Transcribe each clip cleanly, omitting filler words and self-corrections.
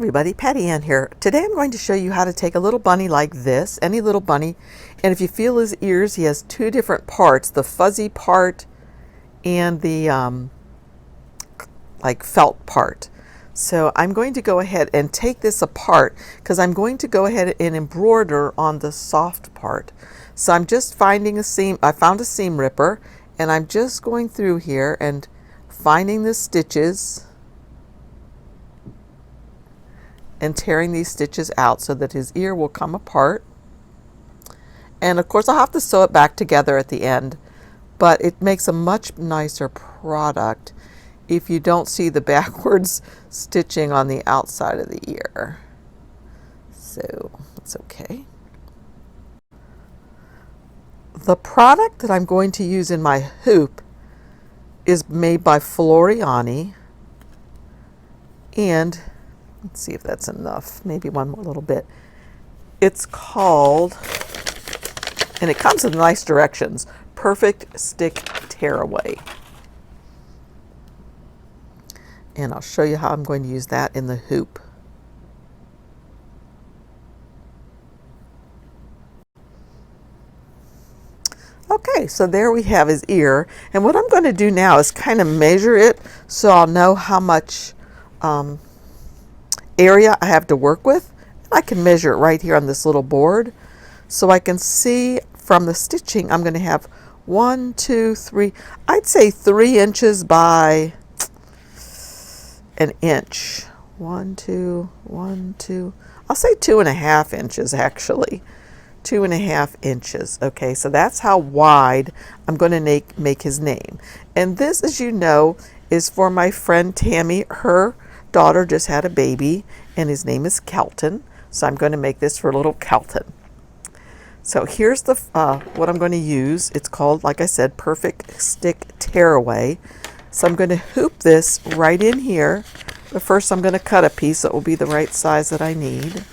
everybody, Patty Ann here. Today I'm going to show you how to take a little bunny like this, any little bunny, and if you feel his ears, he has two different parts, the fuzzy part and the like felt part. So I'm going to go ahead and take this apart because I'm going to go ahead and embroider on the soft part. So I'm just finding a seam. I found a seam ripper and I'm just going through here and finding the stitches and tearing these stitches out so that his ear will come apart. And of course I'll have to sew it back together at the end, but it makes a much nicer product if you don't see the backwards stitching on the outside of the ear. So that's okay. The product that I'm going to use in my hoop is made by Floriani, and let's see if that's enough. Maybe one more little bit. It's called, and it comes in nice directions, Perfect Stick Tearaway. And I'll show you how I'm going to use that in the hoop. Okay, so there we have his ear. And what I'm going to do now is kind of measure it so I'll know how much area I have to work with. I can measure it right here on this little board. So I can see from the stitching, I'm going to have 1, 2, 3, I'd say 3 inches by an inch. 1, 2, 1, 2, I'll say 2.5 inches actually. 2.5 inches. Okay, so that's how wide I'm going to make his name. And this, as you know, is for my friend Tammy. Her daughter just had a baby and his name is Kelton. So I'm going to make this for little Kelton. So here's the what I'm going to use. It's called, like I said, Perfect Stick Tearaway. So I'm going to hoop this right in here. But first I'm going to cut a piece that will be the right size that I need.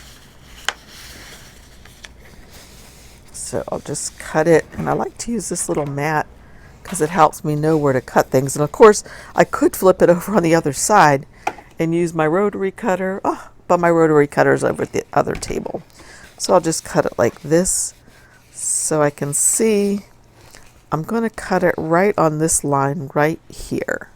So I'll just cut it, and I like to use this little mat because it helps me know where to cut things. And of course, I could flip it over on the other side and use my rotary cutter, but my rotary cutter is over at the other table. So I'll just cut it like this so I can see. I'm going to cut it right on this line right here.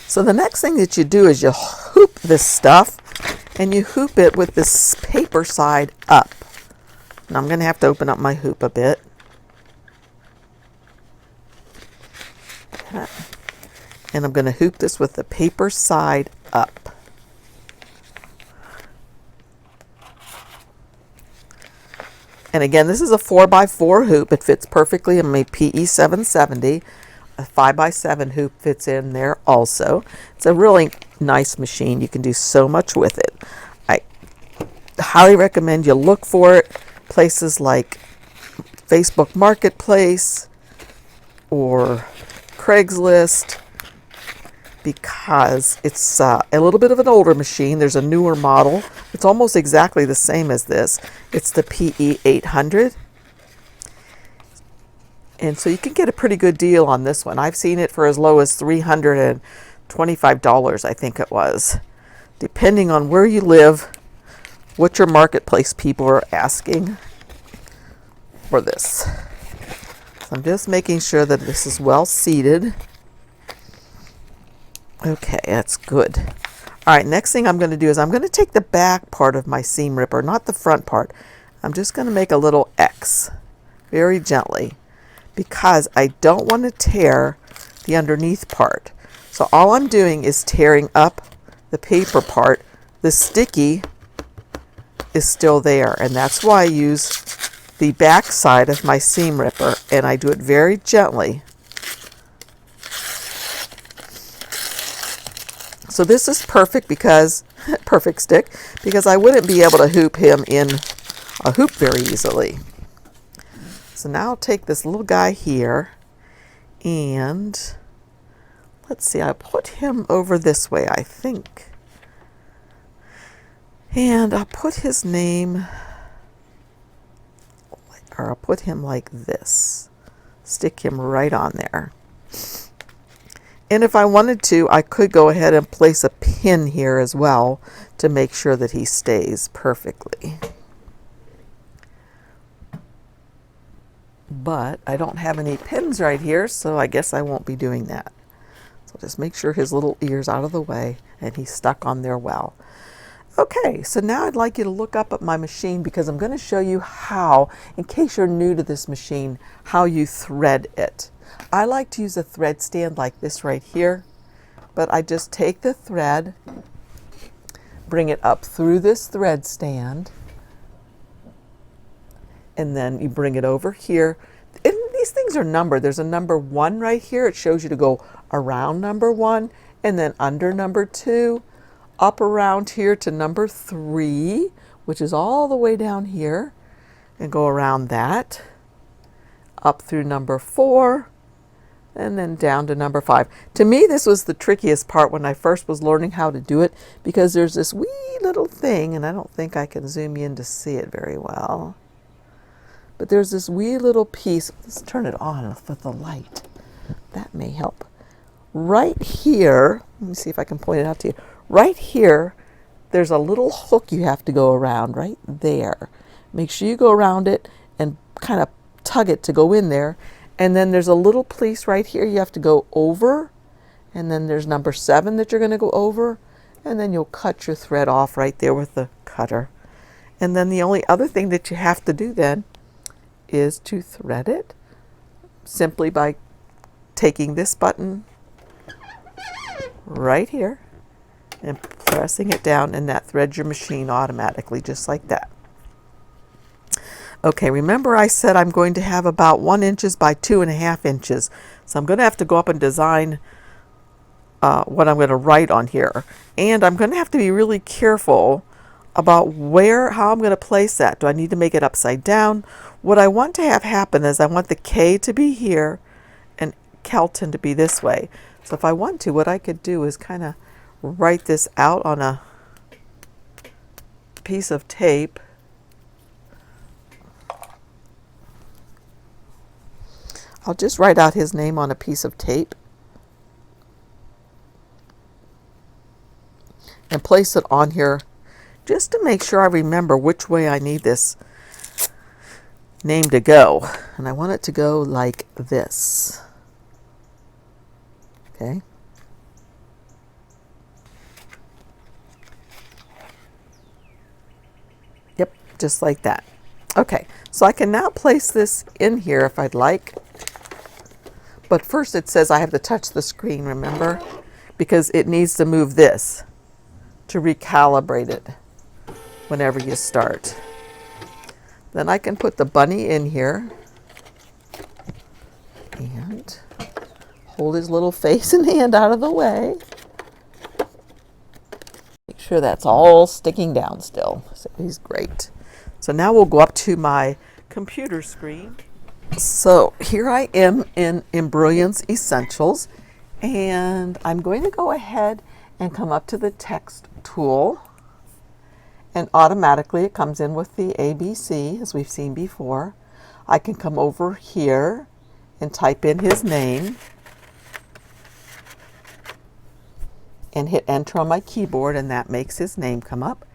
So the next thing that you do is you hoop this stuff, and you hoop it with this paper side up. Now I'm going to have to open up my hoop a bit. And I'm going to hoop this with the paper side up. And again, this is a 4x4 hoop. It fits perfectly in my PE 770. A 5x7 hoop fits in there also. It's a really nice machine. You can do so much with it. I highly recommend you look for it places like Facebook Marketplace or Craigslist, because it's a little bit of an older machine. There's a newer model. It's almost exactly the same as this. It's the PE 800. And so you can get a pretty good deal on this one. I've seen it for as low as $325, I think it was, depending on where you live, what your marketplace people are asking for this. So I'm just making sure that this is well seated. Okay, that's good. All right, next thing I'm going to do is I'm going to take the back part of my seam ripper, not the front part. I'm just going to make a little X very gently, because I don't want to tear the underneath part. So all I'm doing is tearing up the paper part. The sticky is still there, and that's why I use the back side of my seam ripper, and I do it very gently. So this is perfect because, perfect stick, because I wouldn't be able to hoop him in a hoop very easily. So now I'll take this little guy here, and let's see, I put him over this way, I think. And I'll put his name, or I'll put him like this. Stick him right on there. And if I wanted to, I could go ahead and place a pin here as well to make sure that he stays perfectly. But I don't have any pins right here, so I guess I won't be doing that. So just make sure his little ear's out of the way and he's stuck on there well. Okay, so now I'd like you to look up at my machine because I'm going to show you how, in case you're new to this machine, how you thread it. I like to use a thread stand like this right here, but I just take the thread, bring it up through this thread stand, and then you bring it over here. And these things are numbered. There's a number 1 right here. It shows you to go around number 1 and then under number 2, up around here to number 3, which is all the way down here, and go around that, up through number 4, and then down to number 5. To me, this was the trickiest part when I first was learning how to do it, because there's this wee little thing, and I don't think I can zoom in to see it very well. But there's this wee little piece. Let's turn it on with the light. That may help. Right here, let me see if I can point it out to you. Right here, there's a little hook you have to go around right there. Make sure you go around it and kind of tug it to go in there. And then there's a little piece right here you have to go over. And then there's number 7 that you're going to go over. And then you'll cut your thread off right there with the cutter. And then the only other thing that you have to do then is to thread it simply by taking this button right here and pressing it down, and that threads your machine automatically just like that. Okay, remember I said I'm going to have about 1 inches by 2.5 inches. So I'm going to have to go up and design what I'm going to write on here. And I'm going to have to be really careful about how I'm going to place that. Do I need to make it upside down? What I want to have happen is I want the K to be here and Kelton to be this way. So if I want to, what I could do is kind of write this out on a piece of tape. I'll just write out his name on a piece of tape and place it on here just to make sure I remember which way I need this name to go. And I want it to go like this. Okay. Yep, just like that. Okay, so I can now place this in here if I'd like. But first it says I have to touch the screen, remember? Because it needs to move this to recalibrate it whenever you start. Then I can put the bunny in here and hold his little face and hand out of the way. Make sure that's all sticking down still. So he's great. So now we'll go up to my computer screen. So here I am in Embrilliance Essentials, and I'm going to go ahead and come up to the text tool, and automatically it comes in with the ABC as we've seen before. I can come over here and type in his name and hit enter on my keyboard, and that makes his name come up.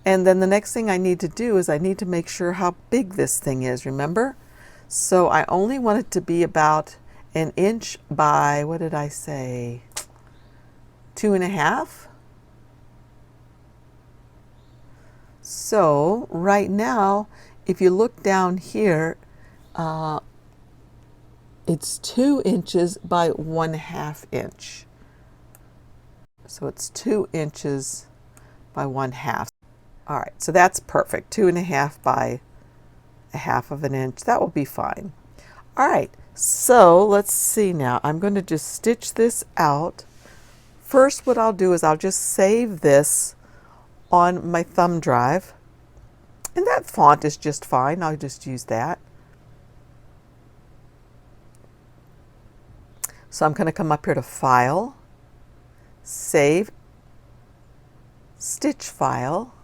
And then the next thing I need to do is I need to make sure how big this thing is, remember? So I only want it to be about 1 inch by, what did I say, 2.5. So right now, if you look down here, it's 2 inches by 1/2 inch. So it's 2 inches by 1/2. All right, so that's perfect. 2.5 by 1/2 inch. That will be fine. All right, so let's see now. I'm going to just stitch this out. First, what I'll do is I'll just save this on my thumb drive. And that font is just fine. I'll just use that. So I'm going to come up here to File, Save, Stitch File.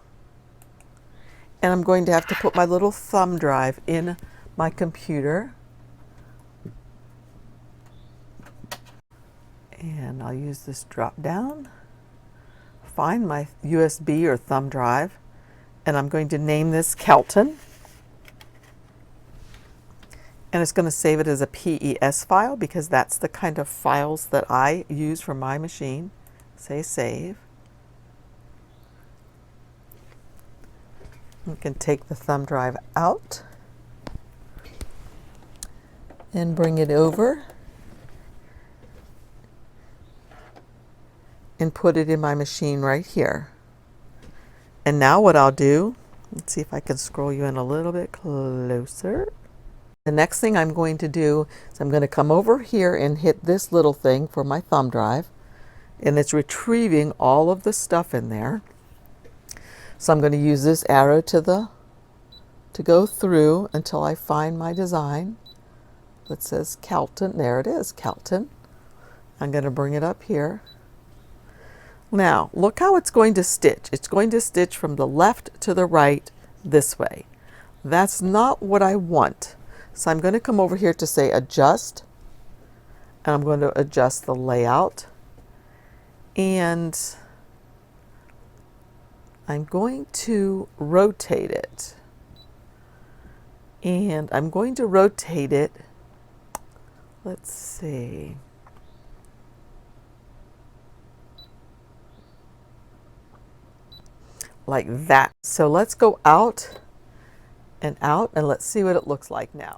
And I'm going to have to put my little thumb drive in my computer. And I'll use this drop down, find my USB or thumb drive, and I'm going to name this Kelton. And it's going to save it as a PES file because that's the kind of files that I use for my machine. Say save. You can take the thumb drive out and bring it over and put it in my machine right here. And now what I'll do, let's see if I can scroll you in a little bit closer. The next thing I'm going to do is I'm going to come over here and hit this little thing for my thumb drive, and it's retrieving all of the stuff in there. So I'm going to use this arrow to go through until I find my design that says Kelton. There it is, Kelton. I'm going to bring it up here. Now, look how it's going to stitch. It's going to stitch from the left to the right this way. That's not what I want. So I'm going to come over here to say adjust, and I'm going to adjust the layout, and I'm going to rotate it. And I'm going to rotate it, let's see, like that. So let's go out, and let's see what it looks like now.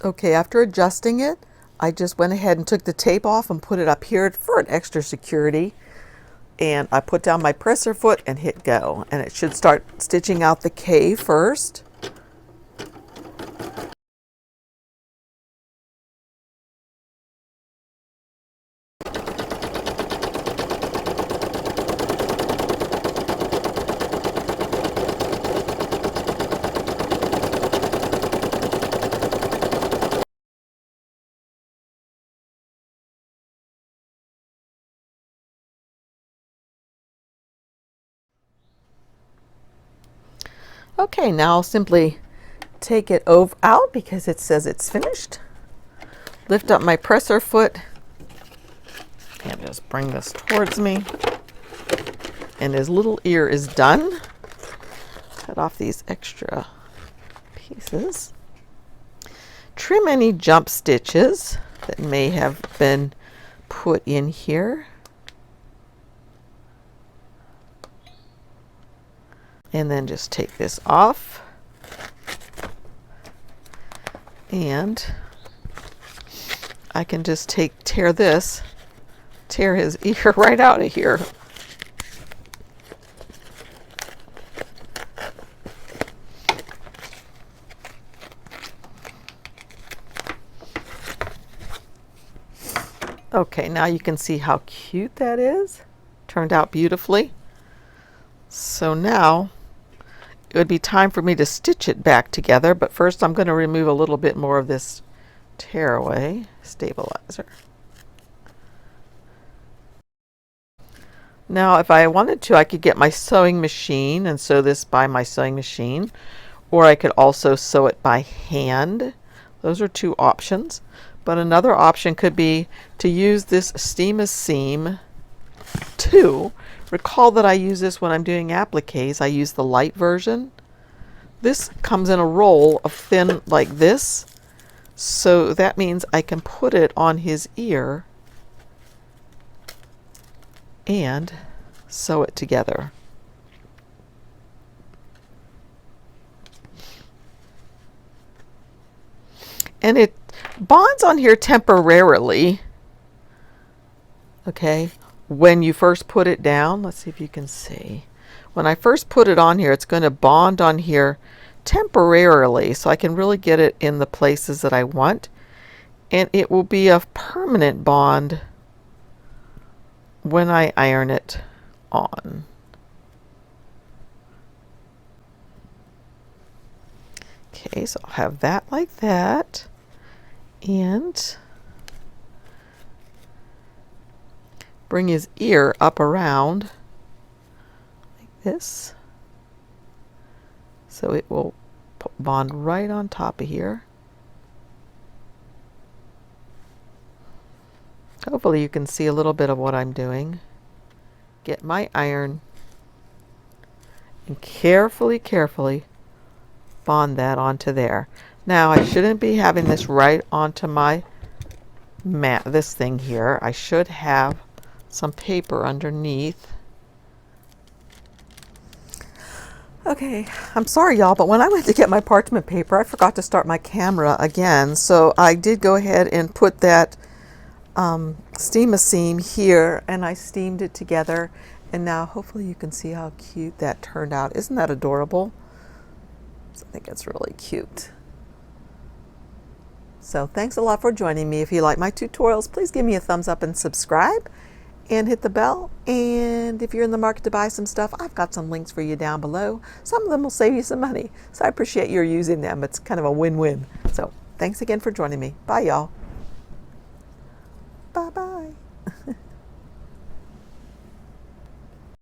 Okay, after adjusting it, I just went ahead and took the tape off and put it up here for an extra security. And I put down my presser foot and hit go. And it should start stitching out the K first. Okay, now I'll simply take it out because it says it's finished. Lift up my presser foot and just bring this towards me. And his little ear is done. Cut off these extra pieces. Trim any jump stitches that may have been put in here. And then just take this off. And I can just tear his ear right out of here. Okay, now you can see how cute that is. Turned out beautifully. So now it would be time for me to stitch it back together, but first I'm going to remove a little bit more of this tearaway stabilizer. Now if I wanted to, I could get my sewing machine and sew this by my sewing machine, or I could also sew it by hand. Those are two options. But another option could be to use this Steam a Seam 2. Recall that I use this when I'm doing appliques. I use the light version. This comes in a roll of thin like this, so that means I can put it on his ear and sew it together. And it bonds on here temporarily, okay, when you first put it down. Let's see if you can see. When I first put it on here, it's going to bond on here temporarily, so I can really get it in the places that I want. And it will be a permanent bond when I iron it on. Okay, so I'll have that like that. And bring his ear up around like this, so it will bond right on top of here. Hopefully you can see a little bit of what I'm doing. Get my iron and carefully bond that onto there. Now I shouldn't be having this right onto my mat, this thing here. I should have some paper underneath. Okay, I'm sorry y'all, but when I went to get my parchment paper, I forgot to start my camera again. So I did go ahead and put that steam a seam here, and I steamed it together. And now hopefully you can see how cute that turned out. Isn't that adorable? So I think it's really cute. So thanks a lot for joining me. If you like my tutorials, please give me a thumbs up and subscribe and hit the bell. And if you're in the market to buy some stuff, I've got some links for you down below. Some of them will save you some money. So I appreciate your using them. It's kind of a win-win. So thanks again for joining me. Bye, y'all.